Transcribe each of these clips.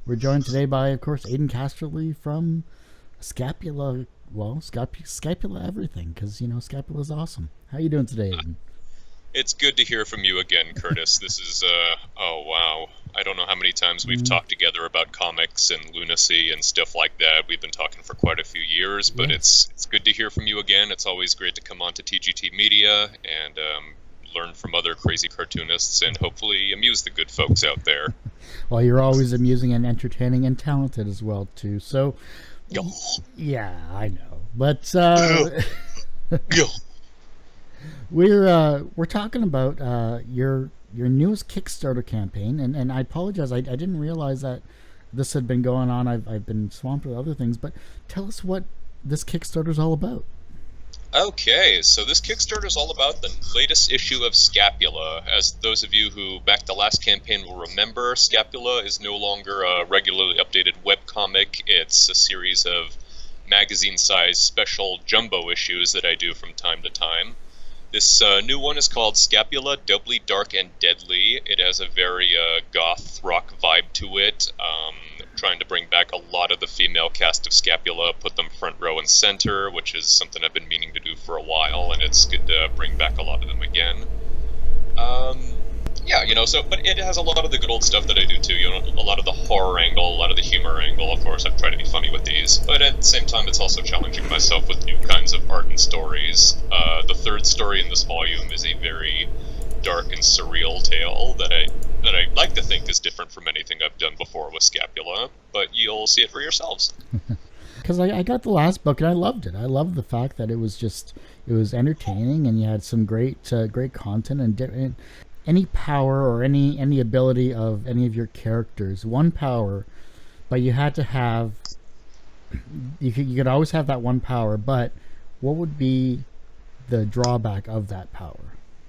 We're joined today by, of course, Aidan Casserly from Scapula. Well, Scapula everything, because, Scapula's awesome. How you doing today, Aidan? It's good to hear from you again, Curtis. This is, oh wow. I don't know how many times we've talked together about comics and lunacy and stuff like that. We've been talking for quite a few years, but it's good to hear from you again. It's always great to come on to TGT Media and learn from other crazy cartoonists and hopefully amuse the good folks out there. Well, you're always amusing and entertaining and talented as well, too. So, Yo. Yeah, I know. But, Yo. We're talking about your newest Kickstarter campaign, and I apologize, I didn't realize that this had been going on. I've been swamped with other things, but tell us what this Kickstarter is all about. Okay, so this Kickstarter is all about the latest issue of Scapula. As those of you who backed the last campaign will remember, Scapula is no longer a regularly updated webcomic. It's a series of magazine-sized special jumbo issues that I do from time to time. This new one is called Scapula, Doubly Dark and Deadly. It has a very goth rock vibe to it, trying to bring back a lot of the female cast of Scapula, put them front row and center, which is something I've been meaning to do for a while, and it's good to bring back a lot of them again. But it has a lot of the good old stuff that I do too, a lot of the horror angle, a lot of the humor angle. Of course, I've tried to be funny with these, but at the same time, it's also challenging myself with new kinds of art and stories. The third story in this volume is a very dark and surreal tale that I like to think is different from anything I've done before with Scapula, but you'll see it for yourselves. Because I got the last book and I loved it. I loved the fact that it was entertaining and you had some great content and any power or any ability of any of your characters, one power, but you had to have, you could always have that one power, but what would be the drawback of that power?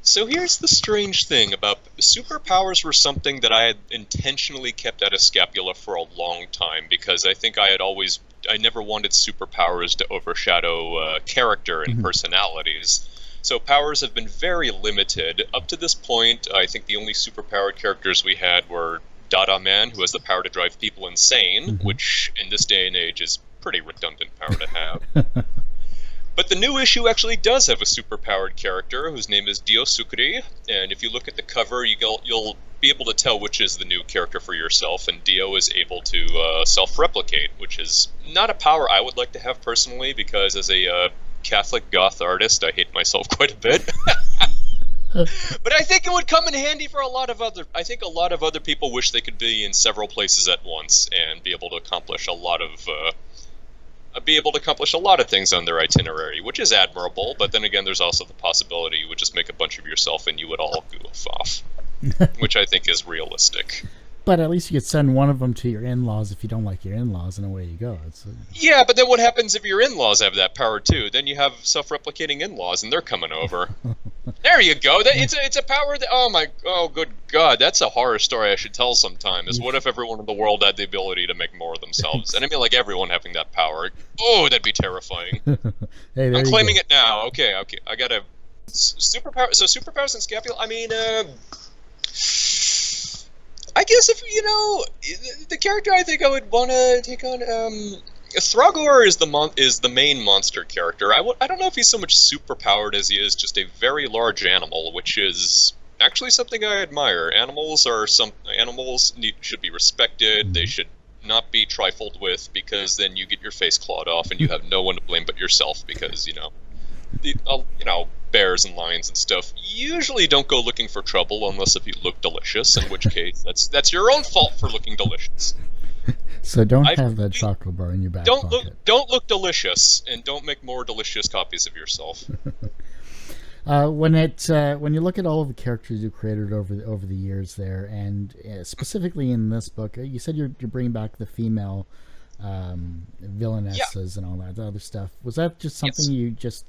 So here's the strange thing about superpowers were something that I had intentionally kept out of Scapula for a long time, because I think I never wanted superpowers to overshadow character and personalities. So powers have been very limited. Up to this point, I think the only superpowered characters we had were Dada Man, who has the power to drive people insane, which in this day and age is pretty redundant power to have. But the new issue actually does have a superpowered character whose name is Dio Sucre, and if you look at the cover, you'll be able to tell which is the new character for yourself, and Dio is able to self-replicate, which is not a power I would like to have personally, because as a Catholic goth artist, I hate myself quite a bit. But I think it would come in handy for a lot of other people wish they could be in several places at once and be able to accomplish a lot of things on their itinerary, which is admirable. But then again, there's also the possibility you would just make a bunch of yourself and you would all goof off, which I think is realistic. But at least you could send one of them to your in-laws if you don't like your in-laws, and away you go. Yeah, but then what happens if your in-laws have that power too? Then you have self-replicating in-laws, and they're coming over. There you go. It's a power that. Good God, that's a horror story I should tell sometime. Is what if everyone in the world had the ability to make more of themselves? And I mean, like everyone having that power. Oh, that'd be terrifying. Hey, I'm claiming it now. Okay. I got a superpower. So superpowers in Scapula. I mean, I guess if the character I think I would want to take on, Thragor is the main monster character. I don't know if he's so much superpowered as he is just a very large animal, which is actually something I admire. Animals should be respected. They should not be trifled with, because then you get your face clawed off and you have no one to blame but yourself, because bears and lions and stuff usually don't go looking for trouble unless if you look delicious, in which case that's your own fault for looking delicious. So don't have that chocolate bar in your back pocket. Don't look delicious, and don't make more delicious copies of yourself. When you look at all of the characters you created over the years there, and specifically in this book, you said you're bringing back the female villainesses and all that other stuff. Was that just something you just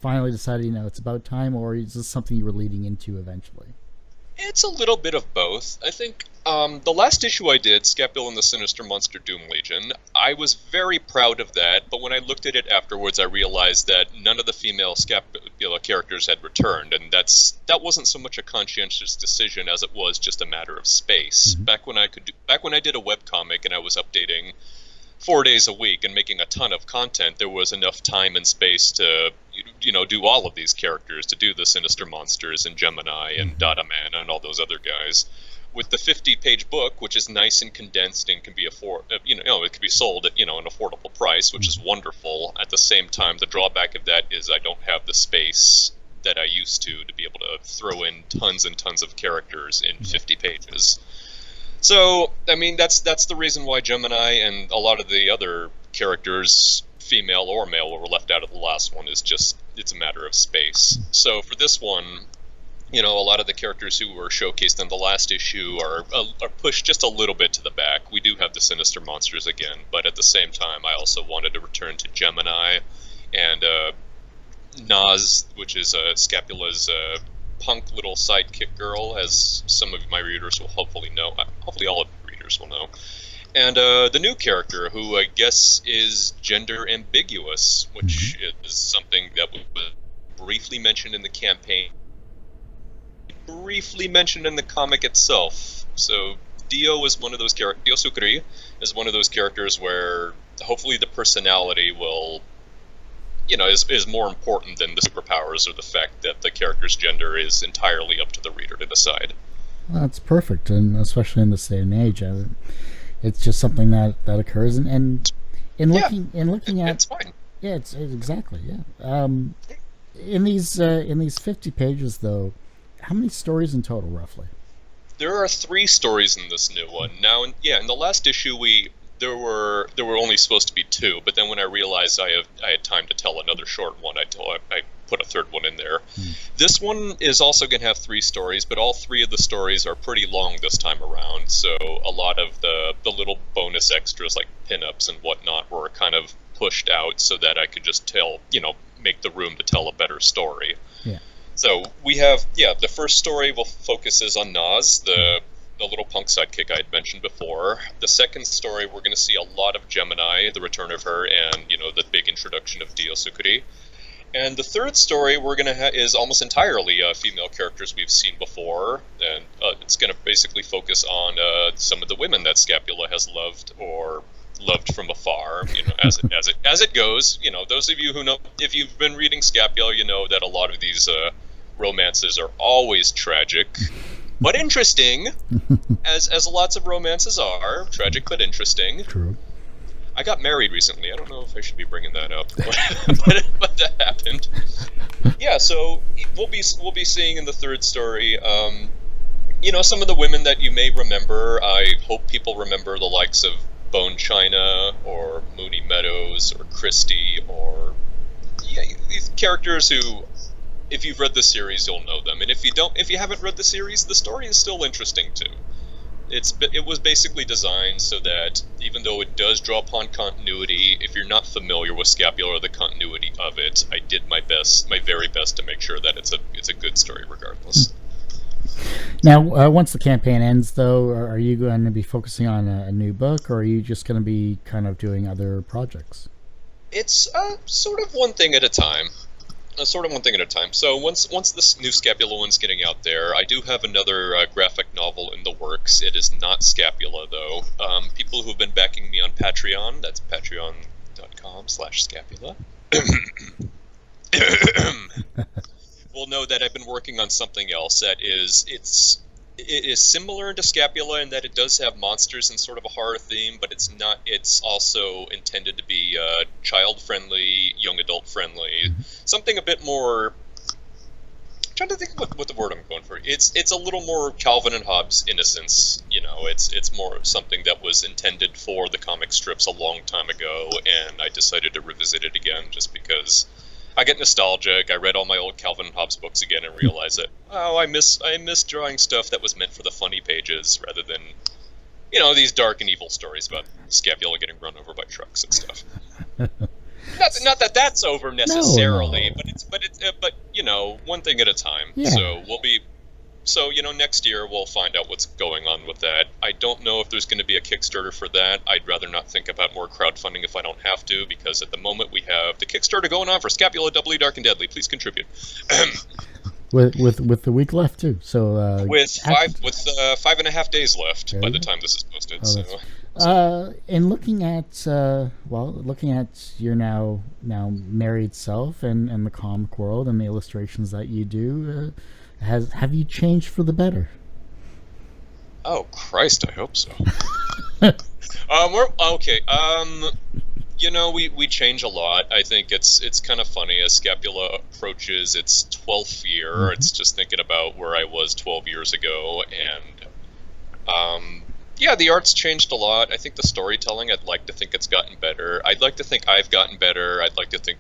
finally decided, it's about time, or is this something you were leading into eventually? It's a little bit of both. I think the last issue I did, Scapula and the Sinister Monster Doom Legion, I was very proud of that, but when I looked at it afterwards, I realized that none of the female characters had returned, and that wasn't so much a conscientious decision as it was just a matter of space. Mm-hmm. Back when I did a webcomic and I was updating 4 days a week and making a ton of content, there was enough time and space to do all of these characters, to do the Sinister Monsters and Gemini and Data Man and all those other guys. With the 50-page book, which is nice and condensed and can be it can be sold at an affordable price, which is wonderful. At the same time, the drawback of that is I don't have the space that I used to be able to throw in tons and tons of characters in 50 pages. So, I mean, that's the reason why Gemini and a lot of the other characters, female or male, were left out of the last one. It's a matter of space. So for this one, a lot of the characters who were showcased in the last issue are pushed just a little bit to the back. We do have the Sinister Monsters again, but at the same time, I also wanted to return to Gemini and Naz, which is Scapula's punk little sidekick girl, as some of my readers will hopefully know. Hopefully all of the readers will know. And the new character, who I guess is gender ambiguous, which is something that was briefly mentioned in the campaign, briefly mentioned in the comic itself. So Dio is one of those characters. Dio Sukuri is one of those characters where hopefully the personality will, is more important than the superpowers or the fact that the character's gender is entirely up to the reader to decide. Well, that's perfect, and especially in this day and age, it's just something that occurs. And in looking at, it's fine. Yeah, it's exactly, yeah. In these 50 pages, though, how many stories in total, roughly? There are 3 stories in this new one. Now, in the last issue, there were only supposed to be 2, but then when I realized I had time to tell another short one, I put a third one in there. This one is also going to have 3 stories, but all 3 of the stories are pretty long this time around, so a lot of the little bonus extras like pinups and whatnot were kind of pushed out so that I could just make the room to tell a better story. Yeah. So we have, the first story focuses on Naz, the little punk sidekick I had mentioned before. The second story, we're going to see a lot of Gemini, the return of her, and the big introduction of Dio Sukuri. And the third story we're going to is almost entirely female characters we've seen before, and it's going to basically focus on some of the women that Scapula has loved or loved from afar, as it goes. Those of you who know, if you've been reading Scapula, you know that a lot of these romances are always tragic, but interesting, as lots of romances are, tragic but interesting. True. I got married recently. I don't know if I should be bringing that up, but that happened. Yeah, so we'll be seeing in the third story, some of the women that you may remember. I hope people remember the likes of Bone China or Mooney Meadows or Christie or these characters who, if you've read the series, you'll know them, and if you haven't read the series, the story is still interesting too. It was basically designed so that even though it does draw upon continuity, if you're not familiar with Scapula or the continuity of it, I did my very best to make sure that it's a good story regardless. Now, once the campaign ends, though, are you going to be focusing on a new book, or are you just going to be kind of doing other projects? It's sort of one thing at a time. So once this new Scapula one's getting out there, I do have another graphic novel in the works. It is not Scapula, though. People who have been backing me on Patreon, that's patreon.com/Scapula, will know that I've been working on something else that it is similar to Scapula in that it does have monsters and sort of a horror theme, but it's not. It's also intended to be child-friendly, young adult-friendly, something a bit more. I'm trying to think what the word I'm going for. It's a little more Calvin and Hobbes innocence. It's more something that was intended for the comic strips a long time ago, and I decided to revisit it again just because I get nostalgic. I read all my old Calvin and Hobbes books again and realize that, I miss drawing stuff that was meant for the funny pages rather than, these dark and evil stories about Scapula getting run over by trucks and stuff. not that that's over necessarily, no. but one thing at a time. Yeah. So next year we'll find out what's going on with that. I don't know if there's going to be a Kickstarter for that. I'd rather not think about more crowdfunding if I don't have to, because at the moment we have the Kickstarter going on for Scapula Doubly Dark and Deadly. Please contribute. with the week left too. So with 5.5 days left by the time this is posted. And looking at your now married self and the comic world and the illustrations that you do, have you changed for the better? Oh Christ, I hope so. We're okay. We change a lot. I think it's kind of funny as Scapula approaches its 12th year. Mm-hmm. It's just thinking about where I was 12 years ago, and the art's changed a lot. I think the storytelling, I'd like to think it's gotten better. I'd like to think I've gotten better. I'd like to think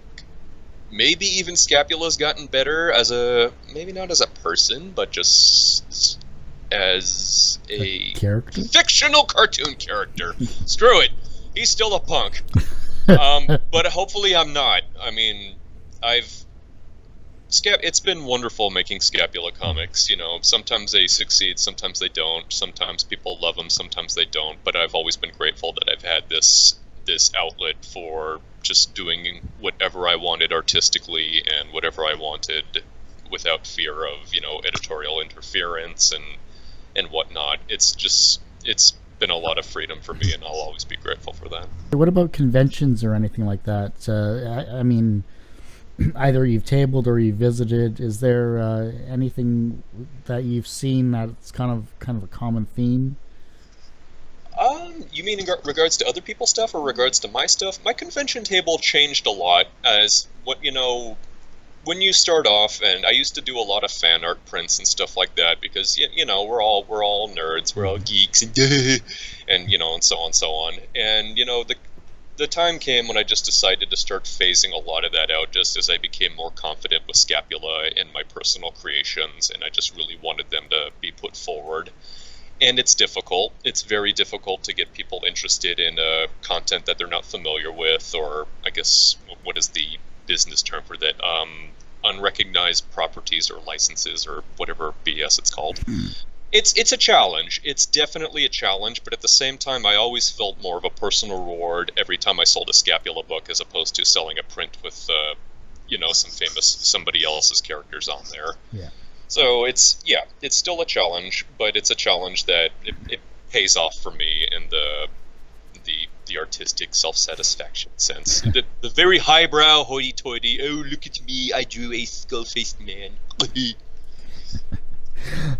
maybe even Scapula's gotten better maybe not as a person, but just as a character? Fictional cartoon character. Screw it. He's still a punk. But hopefully I'm not. I mean, it's been wonderful making Scapula comics. Sometimes they succeed, sometimes they don't. Sometimes people love them, sometimes they don't. But I've always been grateful that I've had this outlet for just doing whatever I wanted artistically and whatever I wanted without fear of, editorial interference and whatnot. It's been a lot of freedom for me, and I'll always be grateful for that. What about conventions or anything like that? I mean, either you've tabled or you've visited. Is there anything that you've seen that's kind of a common theme? You mean in regards to other people's stuff or regards to my stuff? My convention table changed a lot when you start off, and I used to do a lot of fan art prints and stuff like that because we're all nerds, we're all geeks, and and so on. And the time came when I just decided to start phasing a lot of that out, just as I became more confident with Scapula and my personal creations, and I just really wanted them to be put forward. And it's difficult. It's very difficult to get people interested in content that they're not familiar with, or I guess, what is the business term for that? Unrecognized properties or licenses or whatever BS it's called. It's a challenge. It's definitely a challenge, but at the same time, I always felt more of a personal reward every time I sold a Scapula book as opposed to selling a print with, somebody else's characters on there. Yeah. So it's still a challenge, but it's a challenge that it pays off for me in the artistic self-satisfaction sense. The very highbrow, hoity-toity, oh, look at me, I drew a skull-faced man.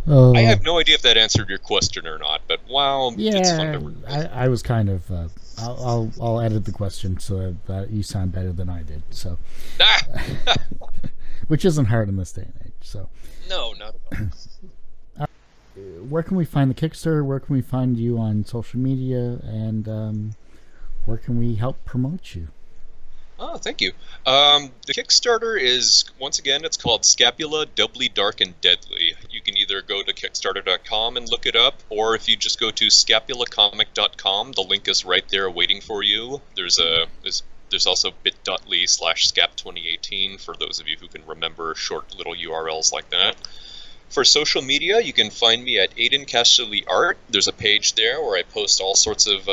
I have no idea if that answered your question or not, but wow, it's fun to read. I was kind of... I'll edit the question so that you sound better than I did. So, which isn't hard in this day and age. So, no, not at all. Where can we find the Kickstarter? Where can we find you on social media? And where can we help promote you? Oh, thank you. The Kickstarter is, once again, it's called Scapula Doubly Dark and Deadly. You can either go to Kickstarter.com and look it up, or if you just go to scapulacomic.com, the link is right there waiting for you. There's also bit.ly/scap2018 for those of you who can remember short little URLs like that. For social media, you can find me at Aidan Casserly Art. There's a page there where I post all sorts of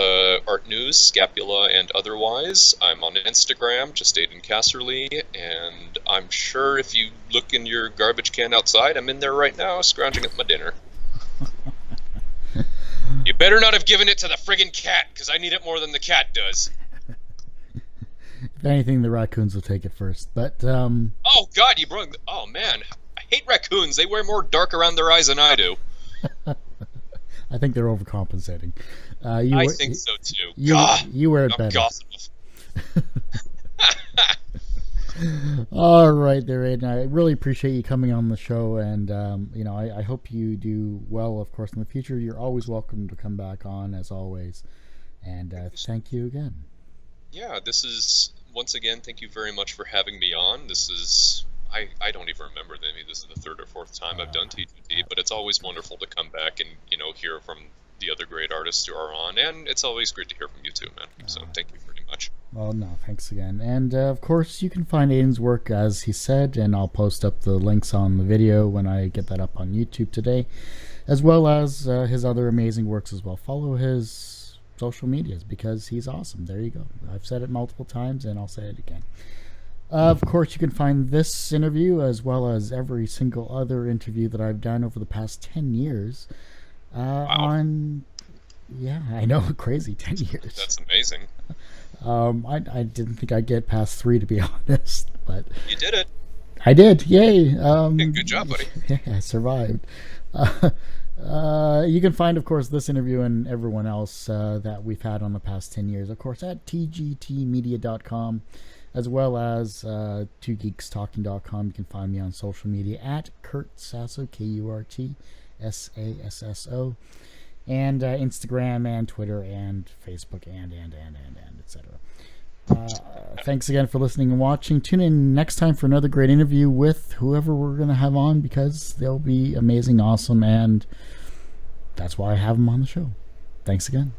art news, Scapula and otherwise. I'm on Instagram, just Aidan Casserly, and I'm sure if you look in your garbage can outside, I'm in there right now, scrounging at my dinner. You better not have given it to the friggin' cat, because I need it more than the cat does. If anything, the raccoons will take it first, but... Oh, God, you brought... Oh, man. I hate raccoons. They wear more dark around their eyes than I do. I think they're overcompensating. I think so too. You wear it I'm better. gossip. All right, there, Aidan. I really appreciate you coming on the show, and I hope you do well, of course, in the future. You're always welcome to come back on, as always. And thank you again. Yeah, this is once again. Thank you very much for having me on. This is. I don't even remember. Maybe this is the third or fourth time I've done T2T, but it's always wonderful to come back and hear from the other great artists who are on, and it's always great to hear from you too, man. So thank you very much. Well, no, thanks again. And of course, you can find Aidan's work as he said, and I'll post up the links on the video when I get that up on YouTube today. as well as his other amazing works as well. Follow his social medias because he's awesome. There you go. I've said it multiple times and I'll say it again. Of course, you can find this interview as well as every single other interview that I've done over the past 10 years on... Yeah, I know, crazy, 10 years. That's amazing. I didn't think I'd get past 3, to be honest, but... You did it. I did, yay. Yeah, good job, buddy. Yeah, I survived. You can find, of course, this interview and everyone else that we've had on the past 10 years, of course, at tgtmedia.com, as well as twogeekstalking.com. You can find me on social media at Kurt Sasso, KurtSasso, and Instagram and Twitter and Facebook and etc. Thanks again for listening and watching. Tune in next time for another great interview with whoever we're going to have on, because they'll be amazing, awesome, and that's why I have them on the show. Thanks again.